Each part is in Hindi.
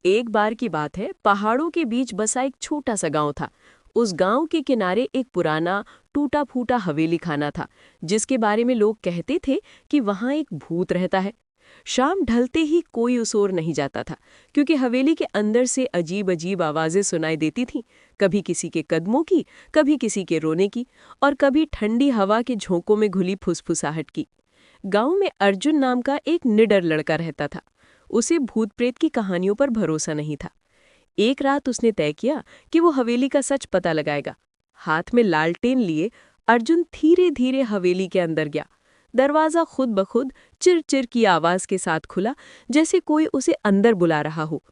एक बार की बात है, पहाड़ों के बीच बसा एक छोटा सा गांव था। उस गांव के किनारे एक पुराना टूटा फूटा हवेली खाना था, जिसके बारे में लोग कहते थे कि वहां एक भूत रहता है। शाम ढलते ही कोई उस ओर नहीं जाता था, क्योंकि हवेली के अंदर से अजीब अजीब आवाजें सुनाई देती थीं। कभी किसी के कदमों की, कभी किसी के रोने की, और कभी ठंडी हवा के झोंकों में घुली फुसफुसाहट की। गांव में अर्जुन नाम का एक निडर लड़का रहता था। उसे भूत प्रेत की कहानियों पर भरोसा नहीं था। एक रात उसने तय किया कि वो हवेली का सच पता लगाएगा। हाथ में लालटेन लिए अर्जुन धीरे धीरे हवेली के अंदर गया। दरवाजा खुद ब खुद चिर चिर की आवाज के साथ खुला, जैसे कोई उसे अंदर बुला रहा हो।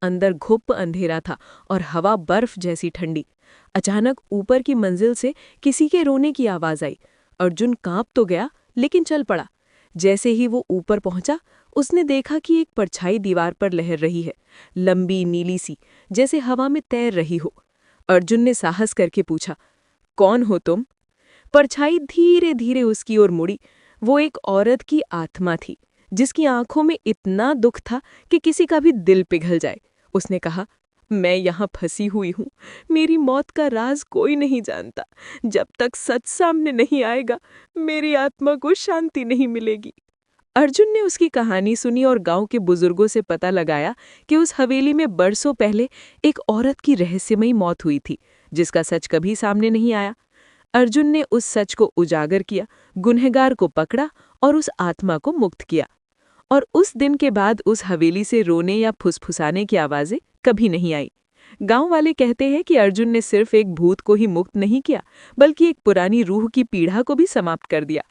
अंदर घुप अंधेरा था और हवा बर्फ जैसी ठंडी। अचानक ऊपर की मंजिल से किसी के रोने की आवाज आई। अर्जुन कांप तो गया, लेकिन चल पड़ा। जैसे ही वो ऊपर पहुंचा, उसने देखा कि एक परछाई दीवार पर लहर रही है, लंबी नीली सी, जैसे हवा में तैर रही हो। अर्जुन ने साहस करके पूछा, कौन हो तुम? परछाई धीरे धीरे उसकी ओर मुड़ी। वो एक औरत की आत्मा थी, जिसकी आंखों में इतना दुख था कि किसी का भी दिल पिघल जाए। उसने कहा, मैं यहाँ फंसी हुई हूँ। मेरी मौत का राज कोई नहीं जानता। जब तक सच सामने नहीं आएगा, मेरी आत्मा को शांति नहीं मिलेगी। अर्जुन ने उसकी कहानी सुनी और गांव के बुजुर्गों से पता लगाया कि उस हवेली में बरसों पहले एक औरत की रहस्यमयी मौत हुई थी, जिसका सच कभी सामने नहीं आया। अर्जुन ने उस सच को उजागर किया, गुनहगार को पकड़ा और उस आत्मा को मुक्त किया। और उस दिन के बाद उस हवेली से रोने या फुसफुसाने की आवाजें कभी नहीं आई। गांव वाले कहते हैं कि अर्जुन ने सिर्फ एक भूत को ही मुक्त नहीं किया, बल्कि एक पुरानी रूह की पीड़ा को भी समाप्त कर दिया।